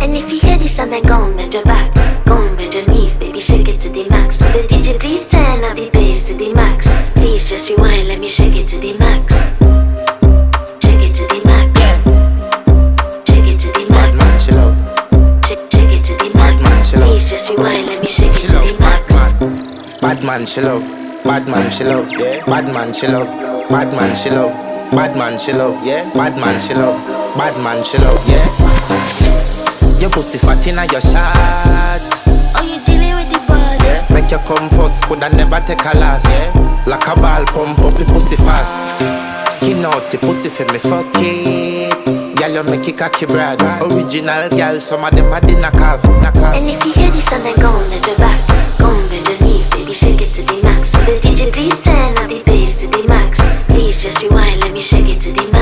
And if you hear this and then go on bend your back, go on bend your knees, baby, shake it to the max. Will the DJ please turn up the bass to the max? Please just rewind, let me shake it to the max. Shake it to the max. Shake it to the max. Bad man, she love. Shake it to the max. Bad man, she love. Please just rewind, let me shake it She to love the max. bad man, she love. Bad man, she love. Yeah. Bad man, she love. Bad man, she love. Bad man, she love. Yeah. Bad man, she love. Bad man, she love. Yeah. Your pussy fat inna your shot. Oh, you dealing with the boss? Yeah. Make you come first, coulda never take a last. Yeah. Like a ball, pump up the pussy fast. Skin out the pussy for me fuck it. Girl, you make it cocky brad. Original girl, some of them a dinner calf. And if you hear this and then go on bend your back, go on bend your knees, baby, shake it to the max. Will the DJ please turn up the bass to the max? Please just rewind, let me shake it to the max.